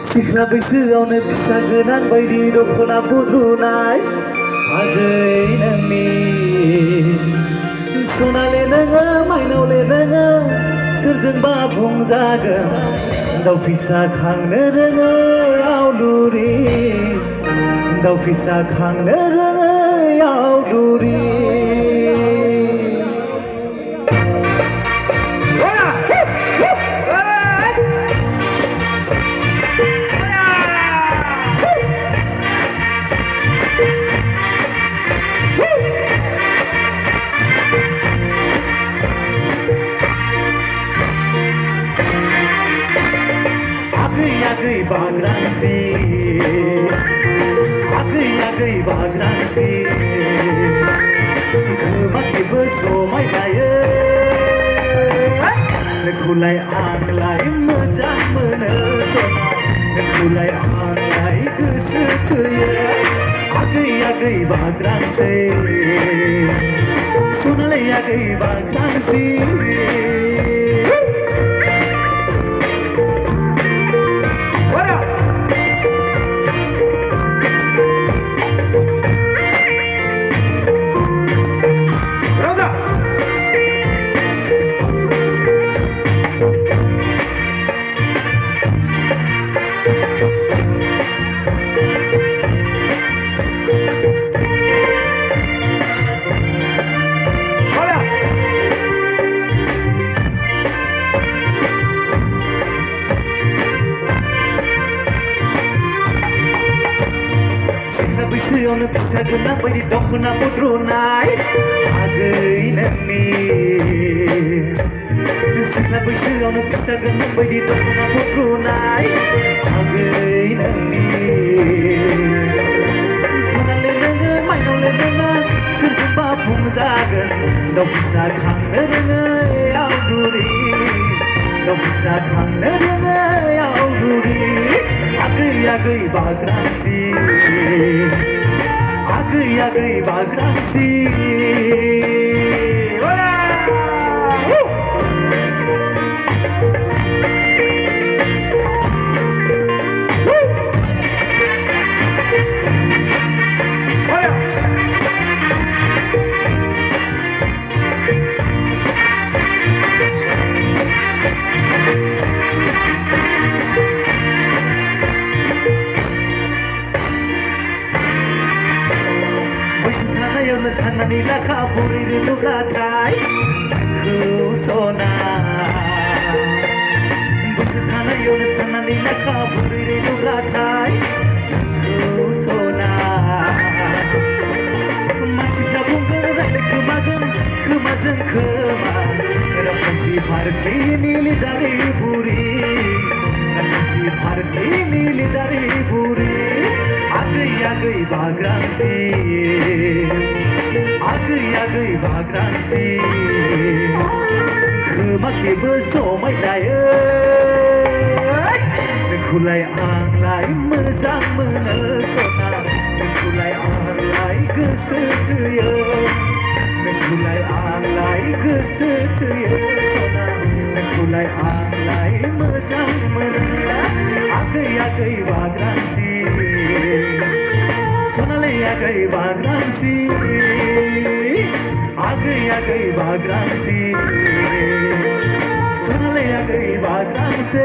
सिख्ला बैसोआवनो फिसा गोनां बायदि दख'ना बुद्रुनाय आगै नोंनि सनाले नोङो माइनावले नोङो सोरजोंबा बुंजागोन दाउ फिसा खांनो रोङो आवलुरि दाउ फिसा खांनो रोङो आवलुरि आगै बाग्रांसि आगै बाग्रांसि खोमाखिबो समायलायो नोंखौलाय आंलाय मोजां मोनो सना नोंखौलाय आंलाय गोसो थोयो आगै बाग्रांसि सनालाय आगै बाग्रांसि सिख्ला बैसोआवनो फिसा गोनां बायदि दख'ना बुद्रुनाय आगै नोंनि सिख्ला बैसोआवनो फिसा गोनां बायदि दख'ना बुद्रुनाय आगै नोंनि सनाले नोङो माइनावले नोङो सोरजोंबा बुंजागोन दाउ फिसा खांनो रोङो आवलुरि दाउ फिसा खांनो रोङो आवलुरि आगै बाग्रांसि आगै बाग्रांसि बैसो साननानै लाखा बुरैनो नुब्लाथाय नोंखौ सना बैसो थानायावनो साननानै लाखा बुरैनो नुब्लाथाय नोंखौ सना मानसिफ्रा बुंगोन रायलाय खोमाजों खोमा रामसि भारतनि लिदारि बुरि रामसि भारतनि लिदारि बुरि आगै बाग्रांसि आगै बाग्रांसि खोमाखिबो समायलायो नोंखौलाय आंलाय मोजां मोनो सना नोंखौलाय आंलाय गोसो थोयो नोंखौलाय आंलाय गोसो थोयो सना नोंखौलाय आंलाय मोजां मोनो आगै बाग्रांसि सनाले आगै बाग्रांसि आगै बाग्रांसि सनाले आगै बाग्रांसि